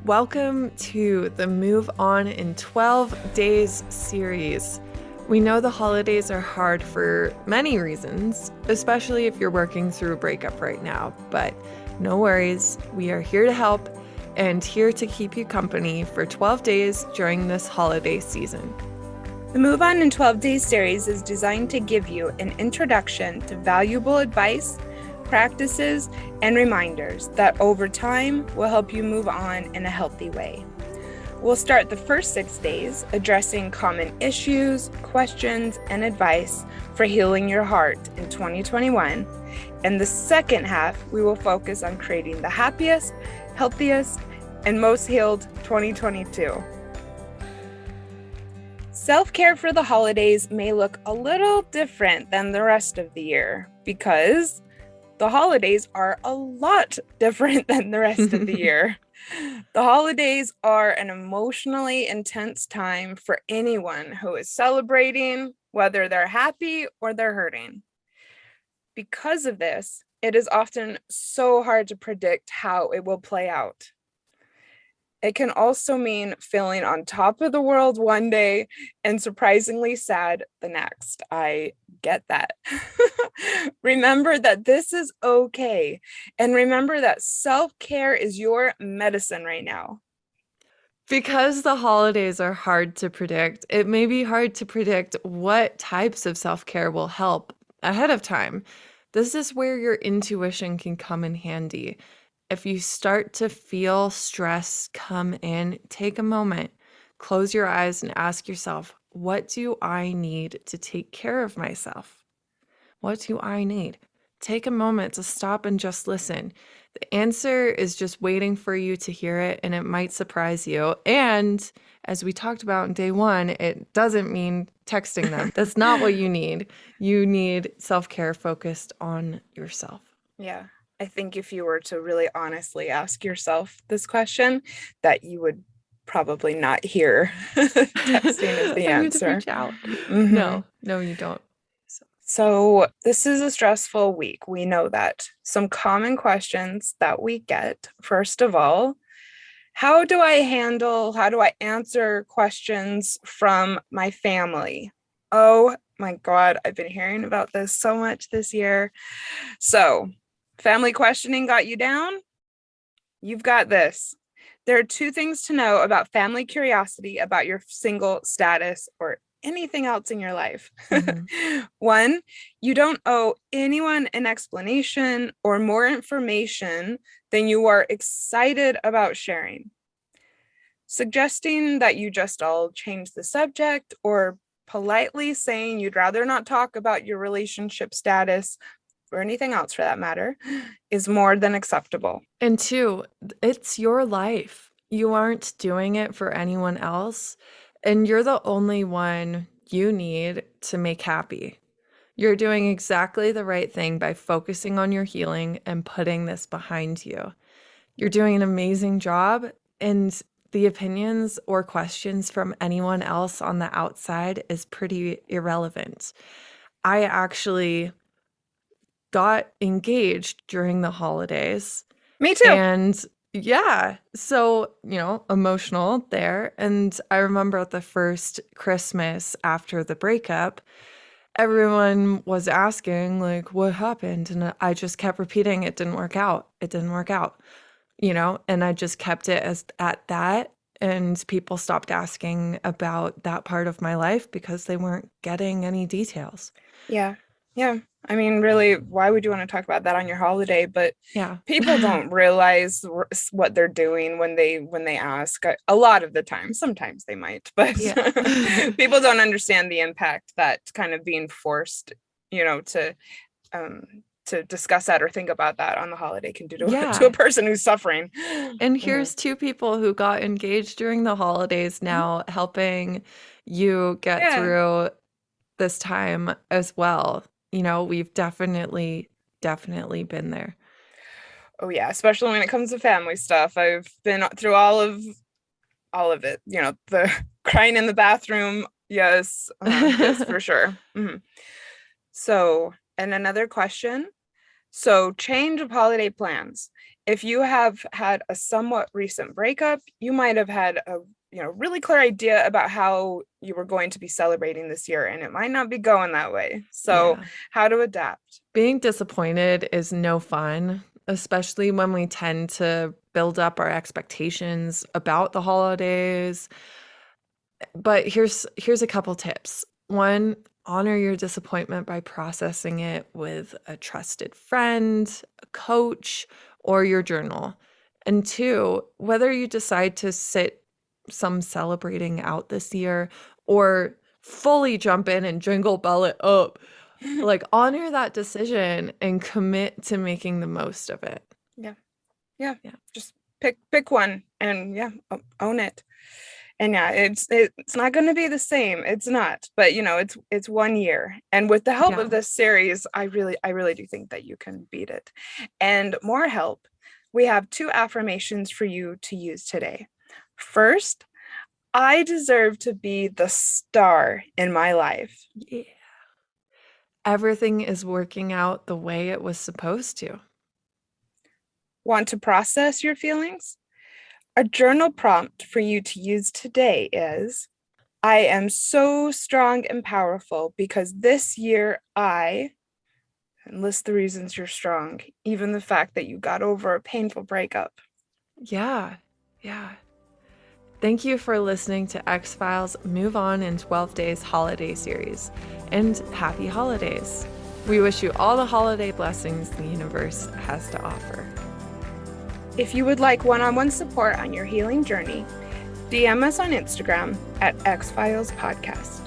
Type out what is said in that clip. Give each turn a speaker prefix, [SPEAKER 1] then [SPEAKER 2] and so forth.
[SPEAKER 1] Welcome to the Move On in 12 Days series. We know the holidays are hard for many reasons, especially if you're working through a breakup right now, but no worries, we are here to help and here to keep you company for 12 days during this holiday season.
[SPEAKER 2] The Move On in 12 Days series is designed to give you an introduction to valuable advice, practices, and reminders that over time will help you move on in a healthy way. We'll start the first 6 days addressing common issues, questions, and advice for healing your heart in 2021. And the second half, we will focus on creating the happiest, healthiest, and most healed 2022. Self-care for the holidays may look a little different than the rest of the year because the holidays are a lot different than the rest of the year. The holidays are an emotionally intense time for anyone who is celebrating, whether they're happy or they're hurting. Because of this, it is often so hard to predict how it will play out. It can also mean feeling on top of the world one day and surprisingly sad the next. I get that. Remember that this is okay. And remember that self-care is your medicine right now.
[SPEAKER 1] Because the holidays are hard to predict, it may be hard to predict what types of self-care will help ahead of time. This is where your intuition can come in handy. If you start to feel stress come in, take a moment, close your eyes and ask yourself, what do I need to take care of myself? What do I need? Take a moment to stop and just listen. The answer is just waiting for you to hear it, and it might surprise you. And as we talked about in day one, it doesn't mean texting them. That's not what you need. You need self-care focused on yourself.
[SPEAKER 2] Yeah. I think if you were to really honestly ask yourself this question, that you would probably not hear texting as the answer.
[SPEAKER 1] Reach out.
[SPEAKER 2] Mm-hmm.
[SPEAKER 1] No, you don't.
[SPEAKER 2] So this is a stressful week. We know that. Some common questions that we get, first of all, how do I answer questions from my family? Oh my God, I've been hearing about this so much this year. So family questioning got you down? You've got this. There are 2 things to know about family curiosity about your single status or anything else in your life. Mm-hmm. 1, you don't owe anyone an explanation or more information than you are excited about sharing. Suggesting that you just all change the subject or politely saying you'd rather not talk about your relationship status or anything else for that matter, is more than acceptable.
[SPEAKER 1] And 2, it's your life. You aren't doing it for anyone else, and you're the only one you need to make happy. You're doing exactly the right thing by focusing on your healing and putting this behind you. You're doing an amazing job, and the opinions or questions from anyone else on the outside is pretty irrelevant. I actually got engaged during the holidays.
[SPEAKER 2] Me too.
[SPEAKER 1] And yeah, so, emotional there. And I remember the first Christmas after the breakup, everyone was asking, like, what happened? And I just kept repeating, it didn't work out. It didn't work out, and I just kept it at that. And people stopped asking about that part of my life because they weren't getting any details.
[SPEAKER 2] Yeah. I mean, really, why would you want to talk about that on your holiday? But
[SPEAKER 1] yeah,
[SPEAKER 2] people don't realize what they're doing when they ask. A lot of the time, sometimes they might, but yeah. People don't understand the impact that kind of being forced, to discuss that or think about that on the holiday can do to a person who's suffering.
[SPEAKER 1] And here's 2 people who got engaged during the holidays now helping you get through this time as well. We've definitely been there.
[SPEAKER 2] Oh yeah, especially when it comes to family stuff. I've been through all of it, the crying in the bathroom. Yes, yes, for sure. Mm-hmm. So, and another question. So change of holiday plans. If you have had a somewhat recent breakup, you might have had a really clear idea about how you were going to be celebrating this year, and it might not be going that way. So,
[SPEAKER 1] Yeah.
[SPEAKER 2] how to adapt?
[SPEAKER 1] Being disappointed is no fun, especially when we tend to build up our expectations about the holidays. But here's a couple tips. One, honor your disappointment by processing it with a trusted friend, a coach, or your journal. And two, whether you decide to sit some celebrating out this year or fully jump in and jingle bell it up, like honor that decision and commit to making the most of it.
[SPEAKER 2] Yeah. Yeah.
[SPEAKER 1] Yeah.
[SPEAKER 2] Just pick one and own it. And yeah, it's not going to be the same. It's not, but it's 1 year. And with the help
[SPEAKER 1] Yeah.
[SPEAKER 2] of this series, I really do think that you can beat it. And more help, we have 2 affirmations for you to use today. First, I deserve to be the star in my life.
[SPEAKER 1] Yeah. Everything is working out the way it was supposed to.
[SPEAKER 2] Want to process your feelings? A journal prompt for you to use today is, I am so strong and powerful because this year and list the reasons you're strong, even the fact that you got over a painful breakup.
[SPEAKER 1] Yeah. Yeah. Thank you for listening to Ex-Phile's Move On in 12 Days holiday series, and happy holidays. We wish you all the holiday blessings the universe has to offer.
[SPEAKER 2] If you would like one-on-one support on your healing journey, DM us on Instagram at Ex-Philes Podcast.